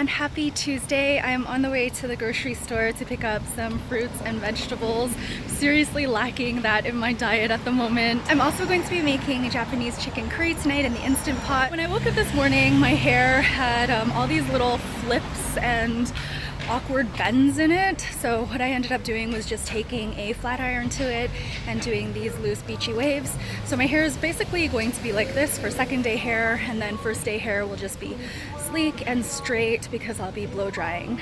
everyone, happy Tuesday. I am on the way to the grocery store to pick up some fruits and vegetables. Seriously lacking that in my diet at the moment. I'm also going to be making Japanese chicken curry tonight in the Instant Pot. When I woke up this morning, my hair had all these little flips and awkward bends in it. So what I ended up doing was just taking a flat iron to it and doing these loose beachy waves. So my hair is basically going to be like this for second day hair, and then first day hair will just be sleek and straight because I'll be blow drying.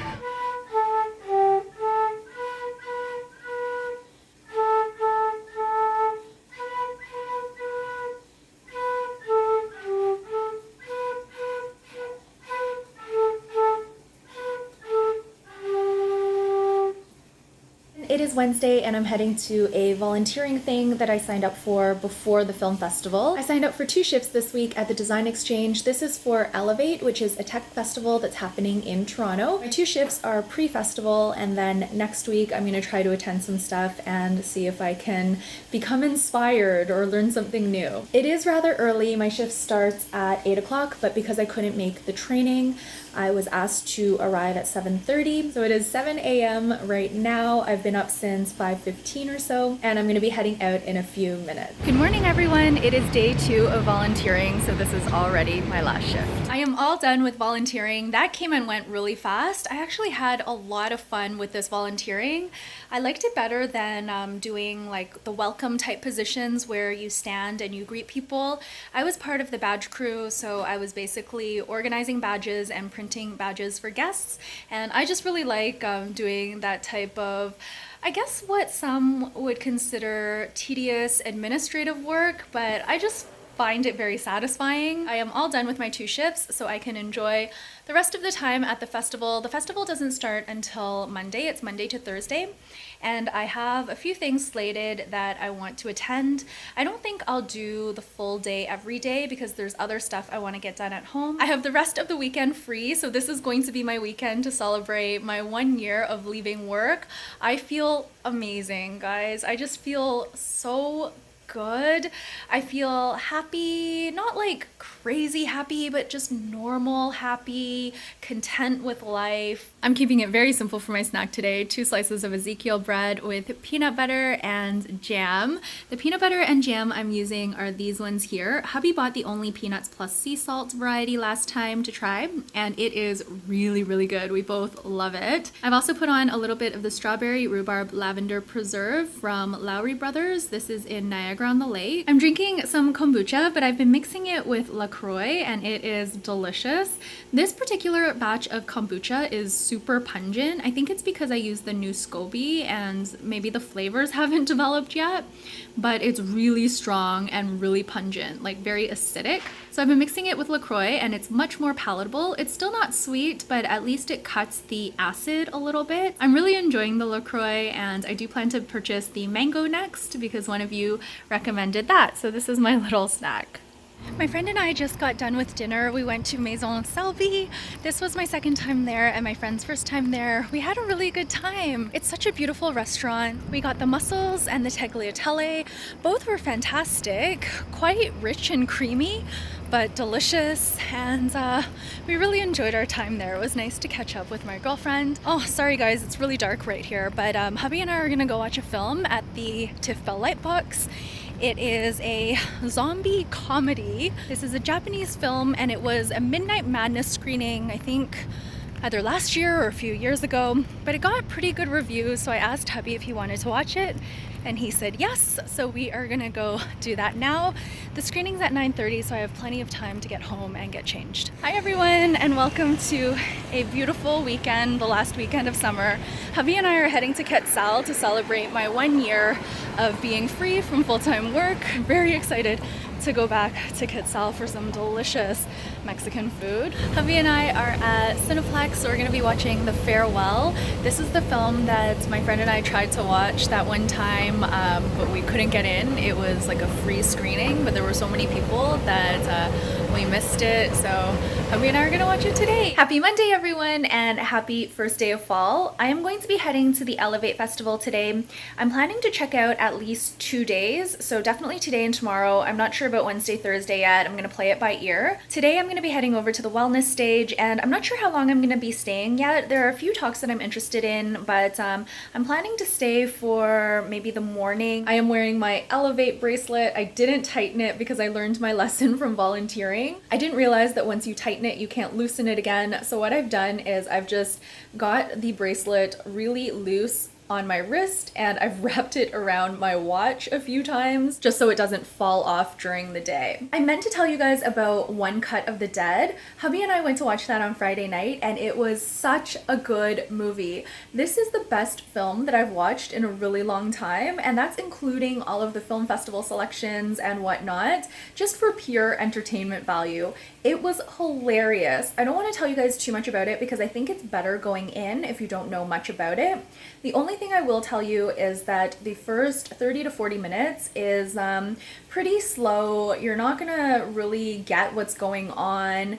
It is Wednesday and I'm heading to a volunteering thing that I signed up for before the film festival. I signed up for 2 shifts this week at the Design Exchange. This is for Elevate, which is a tech festival that's happening in Toronto. My 2 shifts are pre-festival, and then next week I'm going to try to attend some stuff and see if I can become inspired or learn something new. It is rather early. My shift starts at 8 o'clock, but because I couldn't make the training, I was asked to arrive at 7:30. So it is 7 a.m. right now. I've been up since 5:15 or so, and I'm going to be heading out in a few minutes. Good morning, everyone. It is day 2 of volunteering, so this is already my last shift. I am all done with volunteering. That came and went really fast. I actually had a lot of fun with this volunteering. I liked it better than doing like the welcome type positions where you stand and you greet people. I was part of the badge crew, so I was basically organizing badges and printing badges for guests, and I just really like doing that type of, I guess what some would consider tedious administrative work, but I just find it very satisfying. I am all done with my 2 shifts, so I can enjoy the rest of the time at the festival. The festival doesn't start until Monday. It's Monday to Thursday, and I have a few things slated that I want to attend. I don't think I'll do the full day every day because there's other stuff I want to get done at home. I have the rest of the weekend free, so this is going to be my weekend to celebrate my 1 year of leaving work. I feel amazing, guys. I just feel so good. I feel happy, not like crazy happy, but just normal happy, content with life. I'm keeping it very simple for my snack today. 2 slices of Ezekiel bread with peanut butter and jam. The peanut butter and jam I'm using are these ones here. Hubby bought the only peanuts plus sea salt variety last time to try, and it is really, really good. We both love it. I've also put on a little bit of the strawberry rhubarb lavender preserve from Lowry Brothers. This is in Niagara on the Lake. I'm drinking some kombucha, but I've been mixing it with LaCroix, and it is delicious. This particular batch of kombucha is super pungent. I think it's because I used the new SCOBY and maybe the flavors haven't developed yet, but it's really strong and really pungent, like very acidic. So I've been mixing it with LaCroix and it's much more palatable. It's still not sweet, but at least it cuts the acid a little bit. I'm really enjoying the LaCroix, and I do plan to purchase the mango next because one of you recommended that. So this is my little snack. My friend and I just got done with dinner. We went to Maison Selby. This was my 2nd time there and my friend's 1st time there. We had a really good time. It's such a beautiful restaurant. We got the mussels and the tagliatelle. Both were fantastic, quite rich and creamy, but delicious, and we really enjoyed our time there. It was nice to catch up with my girlfriend. Oh, sorry guys, it's really dark right here, but hubby and I are gonna go watch a film at the TIFF Bell Lightbox. It is a zombie comedy. This is a Japanese film, and it was a Midnight Madness screening, I think either last year or a few years ago, but it got pretty good reviews, so I asked hubby if he wanted to watch it, and he said yes, so we are gonna go do that now. The screening's at 9:30, so I have plenty of time to get home and get changed. Hi everyone, and welcome to a beautiful weekend, the last weekend of summer. Hubby and I are heading to Quetzal to celebrate my 1 year of being free from full-time work. I'm very excited to go back to Quetzal for some delicious Mexican food. Hubby and I are at Cineplex, so we're going to be watching The Farewell. This is the film that my friend and I tried to watch that one time, but we couldn't get in. It was like a free screening, but there were so many people that we missed it, so hubby and I are going to watch it today. Happy Monday, everyone, and happy first day of fall. I am going to be heading to the Elevate Festival today. I'm planning to check out at least 2 days, so definitely today and tomorrow. I'm not sure about Wednesday, Thursday yet. I'm going to play it by ear. Today I'm going to be heading over to the wellness stage, and I'm not sure how long I'm going to be staying yet. There are a few talks that I'm interested in, but I'm planning to stay for maybe the morning. I am wearing my Elevate bracelet. I didn't tighten it because I learned my lesson from volunteering. I didn't realize that once you tighten it, you can't loosen it again. So what I've done is I've just got the bracelet really loose on my wrist and I've wrapped it around my watch a few times just so it doesn't fall off during the day. I meant to tell you guys about One Cut of the Dead. Hubby and I went to watch that on Friday night and it was such a good movie. This is the best film that I've watched in a really long time, and that's including all of the film festival selections and whatnot, just for pure entertainment value. It was hilarious. I don't want to tell you guys too much about it because I think it's better going in if you don't know much about it. The only thing I will tell you is that the first 30 to 40 minutes is pretty slow. You're not gonna really get what's going on.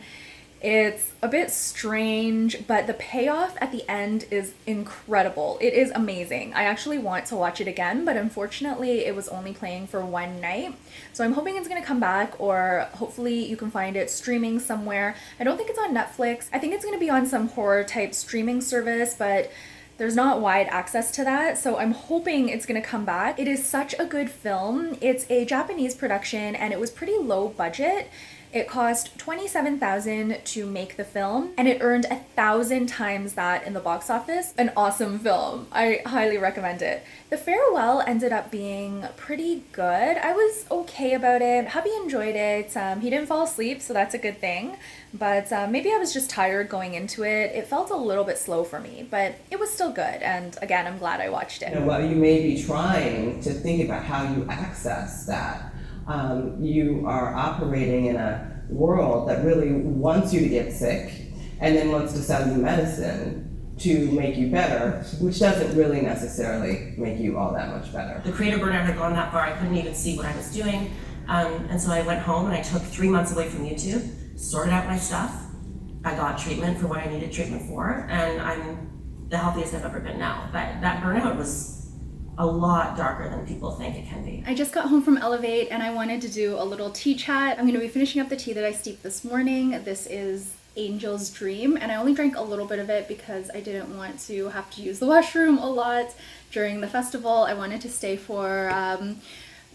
It's a bit strange, but the payoff at the end is incredible. It is amazing. I actually want to watch it again, but unfortunately it was only playing for one night. So I'm hoping it's going to come back, or hopefully you can find it streaming somewhere. I don't think it's on Netflix. I think it's going to be on some horror type streaming service, but there's not wide access to that, so I'm hoping it's gonna come back. It is such a good film. It's a Japanese production and it was pretty low budget. It cost $27,000 to make the film and it earned 1,000 times that in the box office. An awesome film. I highly recommend it. The farewell ended up being pretty good. I was okay about it. Hubby enjoyed it. He didn't fall asleep, so that's a good thing. But maybe I was just tired going into it. It felt a little bit slow for me, but it was still good. And again, I'm glad I watched it. Well, you may be trying to think about how you access that. You are operating in a world that really wants you to get sick and then wants to sell you medicine to make you better, which doesn't really necessarily make you all that much better. The creative burnout had gone that far, I couldn't even see what I was doing. And so I went home and I took 3 months away from YouTube, sorted out my stuff. I got treatment for what I needed treatment for, and I'm the healthiest I've ever been now. But that burnout was a lot darker than people think it can be. I just got home from Elevate and I wanted to do a little tea chat. I'm going to be finishing up the tea that I steeped this morning. This is Angel's Dream, and I only drank a little bit of it because I didn't want to have to use the washroom a lot during the festival. I wanted to stay for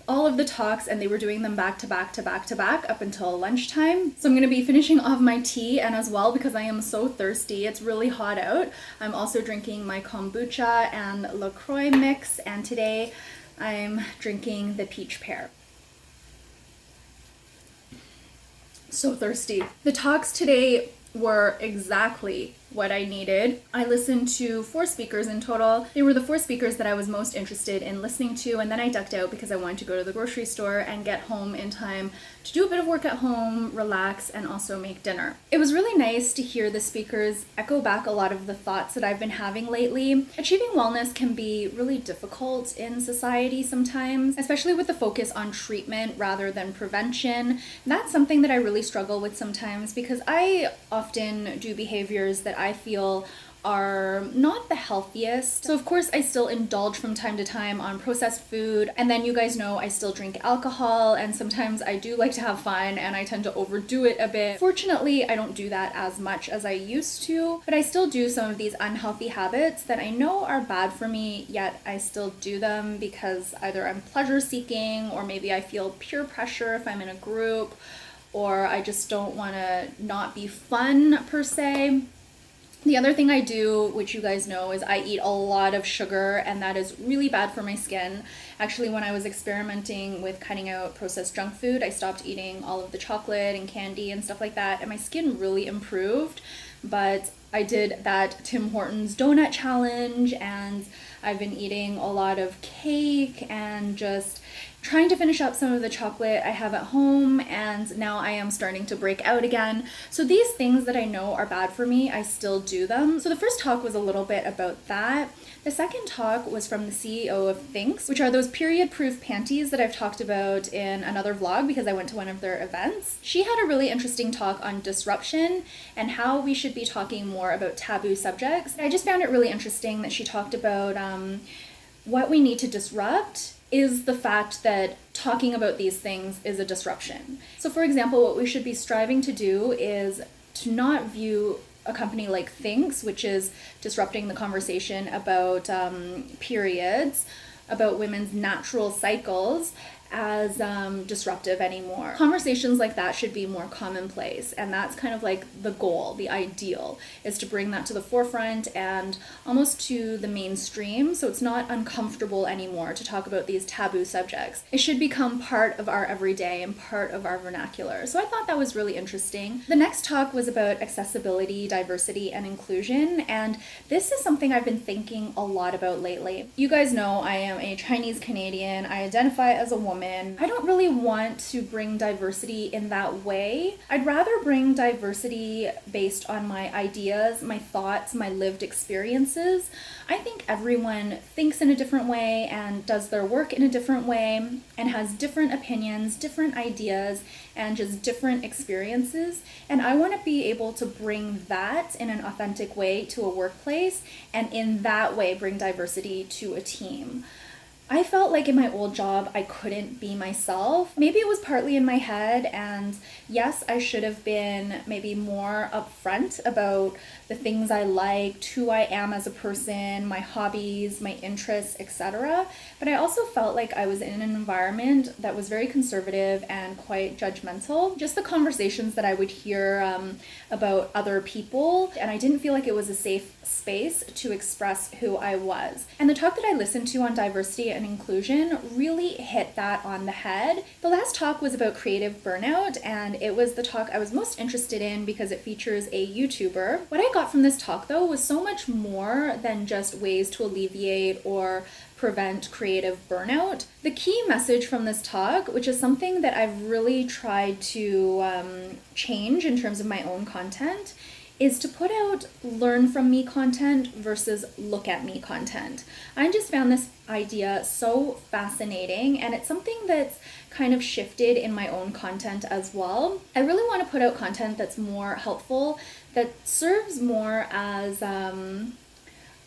all of the talks, and they were doing them back to back to back to back up until lunchtime. So I'm going to be finishing off my tea, and as well, because I am so thirsty, it's really hot out, I'm also drinking my kombucha and LaCroix mix, and today I'm drinking the peach pear. So thirsty. The talks today were exactly what I needed. I listened to 4 speakers in total. They were the 4 speakers that I was most interested in listening to, and then I ducked out because I wanted to go to the grocery store and get home in time to do a bit of work at home, relax, and also make dinner. It was really nice to hear the speakers echo back a lot of the thoughts that I've been having lately. Achieving wellness can be really difficult in society sometimes, especially with the focus on treatment rather than prevention. That's something that I really struggle with sometimes because I often do behaviors that I feel are not the healthiest. So of course I still indulge from time to time on processed food, and then you guys know I still drink alcohol, and sometimes I do like to have fun and I tend to overdo it a bit. Fortunately, I don't do that as much as I used to, but I still do some of these unhealthy habits that I know are bad for me, yet I still do them because either I'm pleasure seeking, or maybe I feel peer pressure if I'm in a group, or I just don't want to not be fun per se. The other thing I do, which you guys know, is I eat a lot of sugar, and that is really bad for my skin. Actually, when I was experimenting with cutting out processed junk food, I stopped eating all of the chocolate and candy and stuff like that, and my skin really improved. But I did that Tim Hortons donut challenge, and I've been eating a lot of cake and just trying to finish up some of the chocolate I have at home, and now I am starting to break out again. So these things that I know are bad for me, I still do them. So the first talk was a little bit about that. The second talk was from the CEO of Thinks, which are those period-proof panties that I've talked about in another vlog because I went to one of their events. She had a really interesting talk on disruption and how we should be talking more about taboo subjects. I just found it really interesting that she talked about what we need to disrupt is the fact that talking about these things is a disruption. So for example, what we should be striving to do is to not view a company like Thinks, which is disrupting the conversation about periods, about women's natural cycles, as disruptive anymore. Conversations like that should be more commonplace, and that's kind of like the goal, the ideal, is to bring that to the forefront and almost to the mainstream, so it's not uncomfortable anymore to talk about these taboo subjects. It should become part of our everyday and part of our vernacular. So I thought that was really interesting. The next talk was about accessibility, diversity, and inclusion, and this is something I've been thinking a lot about lately. You guys know I am a Chinese Canadian. I identify as a woman. I don't really want to bring diversity in that way. I'd rather bring diversity based on my ideas, my thoughts, my lived experiences. I think everyone thinks in a different way and does their work in a different way and has different opinions, different ideas, and just different experiences. And I want to be able to bring that in an authentic way to a workplace, and in that way bring diversity to a team. I felt like in my old job, I couldn't be myself. Maybe it was partly in my head, and yes, I should have been maybe more upfront about the things I liked, who I am as a person, my hobbies, my interests, etc. But I also felt like I was in an environment that was very conservative and quite judgmental. Just the conversations that I would hear about other people, and I didn't feel like it was a safe space to express who I was. And the talk that I listened to on diversity and inclusion really hit that on the head. The last talk was about creative burnout, and it was the talk I was most interested in because it features a YouTuber. What I got from this talk though was so much more than just ways to alleviate or prevent creative burnout. The key message from this talk, which is something that I've really tried to change in terms of my own content, is to put out learn from me content versus look at me content. I just found this idea so fascinating, and it's something that's kind of shifted in my own content as well. I really want to put out content that's more helpful, that serves more as a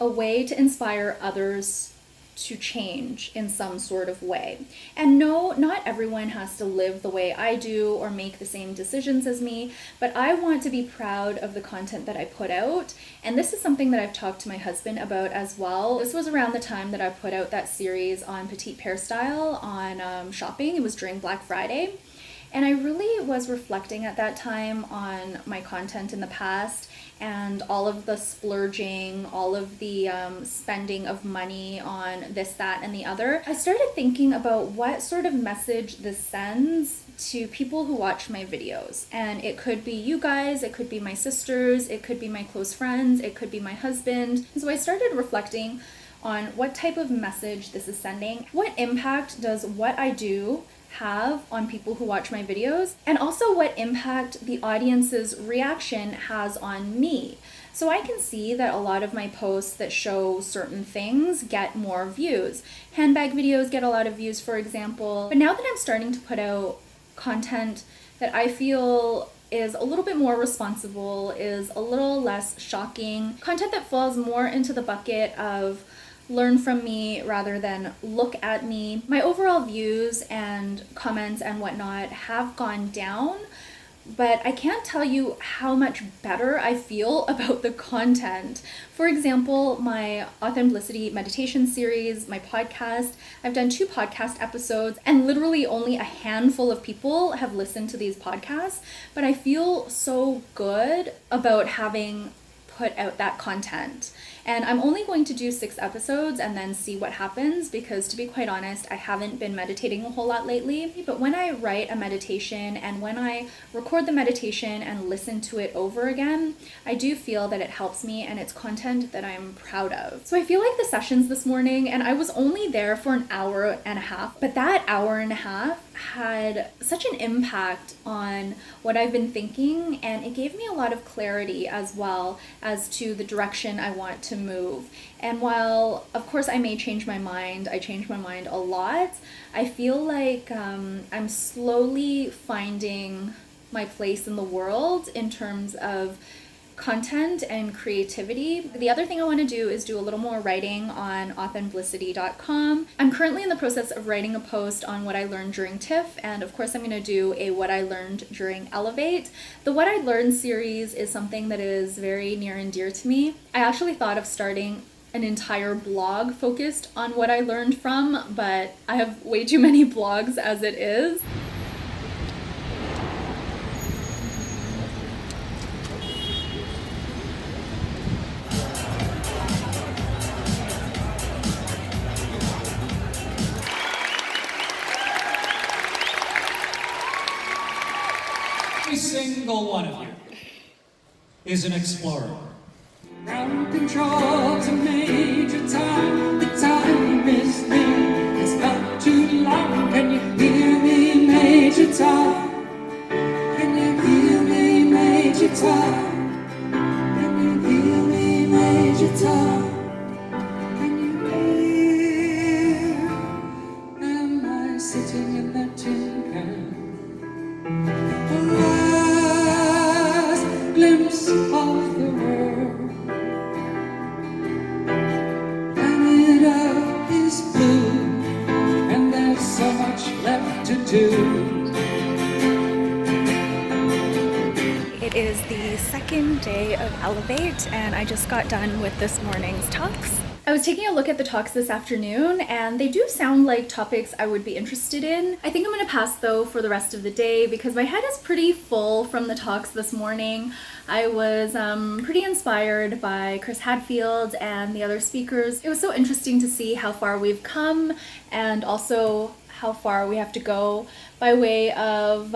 way to inspire others to change in some sort of way. And no, not everyone has to live the way I do or make the same decisions as me, but I want to be proud of the content that I put out. And this is something that I've talked to my husband about as well. This was around the time that I put out that series on petite hairstyle on shopping. It was during Black Friday. And I really was reflecting at that time on my content in the past and all of the splurging, all of the spending of money on this, that, and the other. I started thinking about what sort of message this sends to people who watch my videos. And it could be you guys, it could be my sisters, it could be my close friends, it could be my husband. And so I started reflecting on what type of message this is sending. What impact does what I do have on people who watch my videos, and also what impact the audience's reaction has on me. So I can see that a lot of my posts that show certain things get more views. Handbag videos get a lot of views, for example. But now that I'm starting to put out content that I feel is a little bit more responsible, is a little less shocking, content that falls more into the bucket of learn from me rather than look at me, my overall views and comments and whatnot have gone down, but I can't tell you how much better I feel about the content. For example, my Authenblissity meditation series, my podcast, I've done 2 podcast episodes, and literally only a handful of people have listened to these podcasts, but I feel so good about having put out that content. And I'm only going to do 6 episodes and then see what happens, because to be quite honest, I haven't been meditating a whole lot lately. But when I write a meditation and when I record the meditation and listen to it over again, I do feel that it helps me and it's content that I'm proud of. So I feel like the sessions this morning, and I was only there for an hour and a half, but that hour and a half had such an impact on what I've been thinking, and it gave me a lot of clarity as well as to the direction I want to move. And while of course I may change my mind, I change my mind a lot, I feel like I'm slowly finding my place in the world in terms of content and creativity. The other thing I want to do is do a little more writing on Authenblissity.com. I'm currently in the process of writing a post on what I learned during TIFF, and of course I'm going to do a what I learned during Elevate. The What I Learned series is something that is very near and dear to me. I actually thought of starting an entire blog focused on what I learned from, but I have way too many blogs as it is. Every single one of you is an explorer. Ground control to Major Tom. The time is near. It's not too long. Can you hear me, Major Tom? Can you hear me, Major Tom? Can you hear me, Major Tom? Can you hear? Am I sitting in that tin can? A last glimpse of the world. Planet Earth is blue, and there's so much left to do. It is the second day of Elevate, and I just got done with this morning's talks. I was taking a look at the talks this afternoon, and they do sound like topics I would be interested in. I think I'm going to pass though for the rest of the day because my head is pretty full from the talks this morning. I was pretty inspired by Chris Hadfield and the other speakers. It was so interesting to see how far we've come and also how far we have to go by way of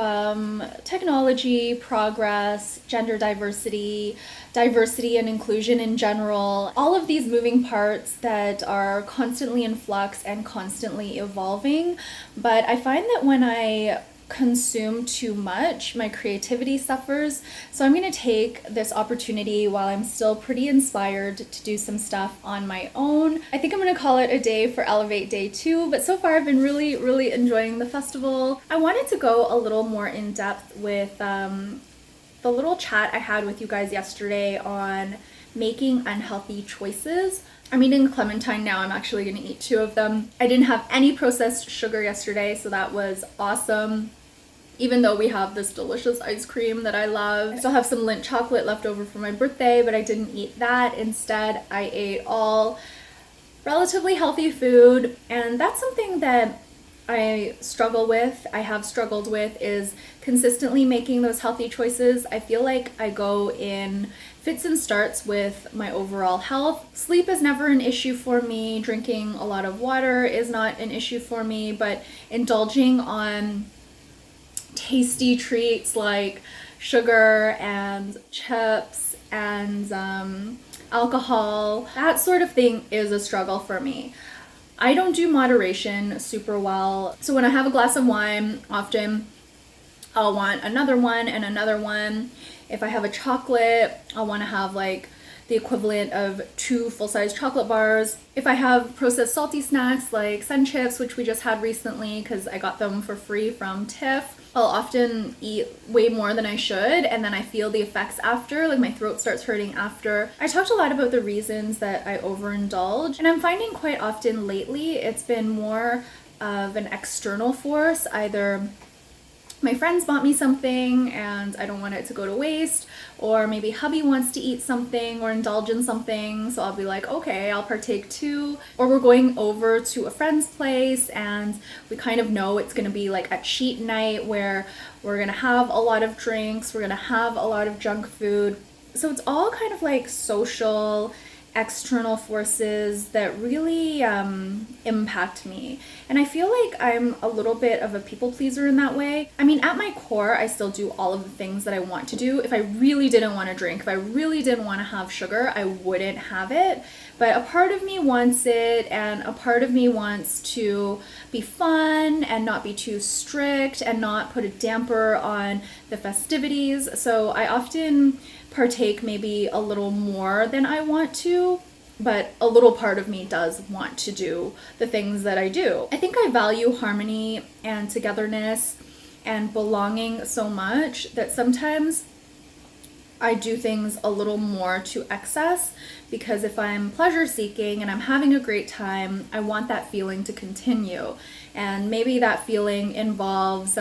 technology, progress, gender diversity, diversity and inclusion in general, all of these moving parts that are constantly in flux and constantly evolving. But I find that when I consume too much, my creativity suffers. So I'm going to take this opportunity while I'm still pretty inspired to do some stuff on my own. I think I'm going to call it a day for Elevate Day 2, but so far I've been really enjoying the festival. I wanted to go a little more in depth with the little chat I had with you guys yesterday on making unhealthy choices. I'm eating clementine now. I'm actually going to eat 2 of them. I didn't have any processed sugar yesterday, so that was awesome. Even though we have this delicious ice cream that I love. I still have some Lindt chocolate left over for my birthday, but I didn't eat that. Instead, I ate all relatively healthy food, and that's something that I struggle with, I have struggled with, is consistently making those healthy choices. I feel like I go in fits and starts with my overall health. Sleep is never an issue for me. Drinking a lot of water is not an issue for me, but indulging on tasty treats like sugar and chips and alcohol, that sort of thing is a struggle for me. I don't do moderation super well, so when I have a glass of wine, often I'll want another one and another one. If I have a chocolate, I'll want to have like the equivalent of 2 full-size chocolate bars. If I have processed salty snacks like Sun Chips, which we just had recently because I got them for free from TIFF, I'll often eat way more than I should, and then I feel the effects after, like my throat starts hurting after. I talked a lot about the reasons that I overindulge, and I'm finding quite often lately it's been more of an external force, either my friends bought me something and I don't want it to go to waste, or maybe hubby wants to eat something or indulge in something, so I'll be like, okay, I'll partake too. Or we're going over to a friend's place and we kind of know it's gonna be like a cheat night where we're gonna have a lot of drinks, we're gonna have a lot of junk food. So it's all kind of like social, external forces that really impact me. And I feel like I'm a little bit of a people pleaser in that way. I mean, at my core, I still do all of the things that I want to do. If I really didn't want to drink, if I really didn't want to have sugar, I wouldn't have it. But a part of me wants it, and a part of me wants to be fun and not be too strict and not put a damper on the festivities. So I often partake maybe a little more than I want to, but a little part of me does want to do the things that I do. I think I value harmony and togetherness and belonging so much that sometimes I do things a little more to excess, because if I'm pleasure seeking and I'm having a great time, I want that feeling to continue. And maybe that feeling involves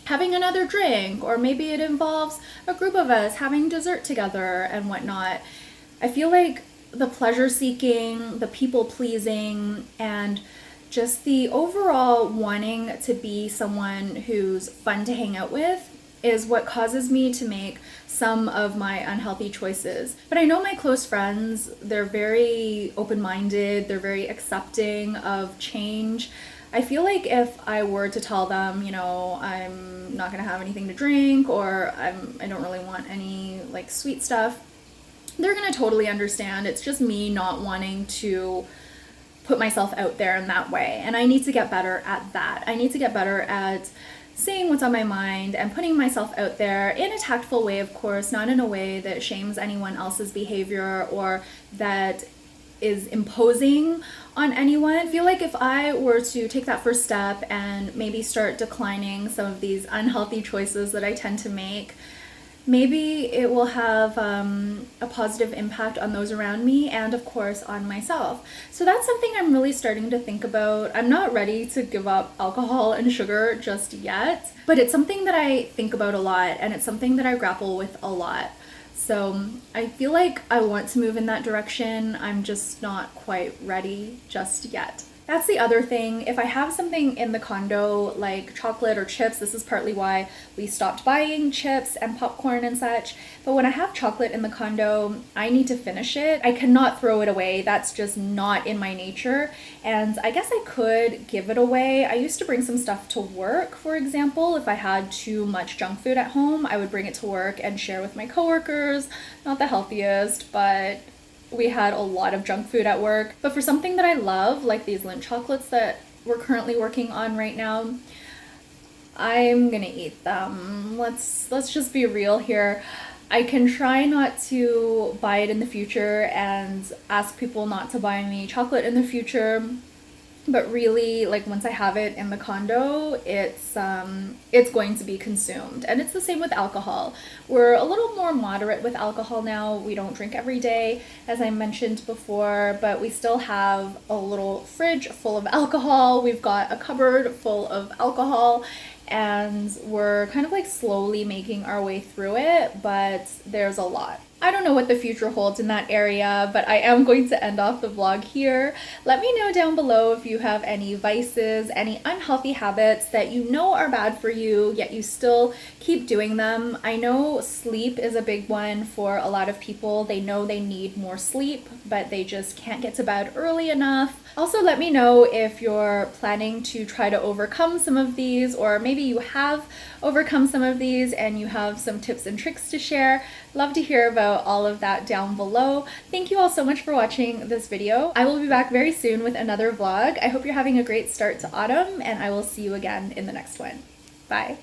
having another drink, or maybe it involves a group of us having dessert together and whatnot. I feel like the pleasure seeking, the people pleasing, and just the overall wanting to be someone who's fun to hang out with is what causes me to make some of my unhealthy choices. But I know my close friends, they're very open-minded, they're very accepting of change. I feel like if I were to tell them, you know, I'm not gonna have anything to drink, or I don't really want any like sweet stuff, they're gonna totally understand. It's just me not wanting to put myself out there in that way. And I need to get better at that. I need to get better at saying what's on my mind and putting myself out there in a tactful way, of course, not in a way that shames anyone else's behavior or that is imposing on anyone. I feel like if I were to take that first step and maybe start declining some of these unhealthy choices that I tend to make, maybe it will have a positive impact on those around me and, of course, on myself. So that's something I'm really starting to think about. I'm not ready to give up alcohol and sugar just yet, but it's something that I think about a lot, and it's something that I grapple with a lot. So I feel like I want to move in that direction. I'm just not quite ready just yet. That's the other thing. If I have something in the condo like chocolate or chips, this is partly why we stopped buying chips and popcorn and such. But when I have chocolate in the condo, I need to finish it. I cannot throw it away. That's just not in my nature. And I guess I could give it away. I used to bring some stuff to work, for example. If I had too much junk food at home, I would bring it to work and share with my coworkers. Not the healthiest, but we had a lot of junk food at work. But for something that I love, like these Lindt chocolates that we're currently working on right now, I'm gonna eat them. Let's just be real here. I can try not to buy it in the future and ask people not to buy me chocolate in the future, but really, like, once I have it in the condo, it's going to be consumed. And it's the same with alcohol. We're a little more moderate with alcohol now. We don't drink every day, as I mentioned before, but we still have a little fridge full of alcohol. We've got a cupboard full of alcohol, and we're kind of like slowly making our way through it, but there's a lot. I don't know what the future holds in that area, but I am going to end off the vlog here. Let me know down below if you have any vices, any unhealthy habits that you know are bad for you, yet you still keep doing them. I know sleep is a big one for a lot of people. They know they need more sleep, but they just can't get to bed early enough. Also, let me know if you're planning to try to overcome some of these, or maybe you have overcome some of these and you have some tips and tricks to share. Love to hear about all of that down below. Thank you all so much for watching this video. I will be back very soon with another vlog. I hope you're having a great start to autumn, and I will see you again in the next one. Bye.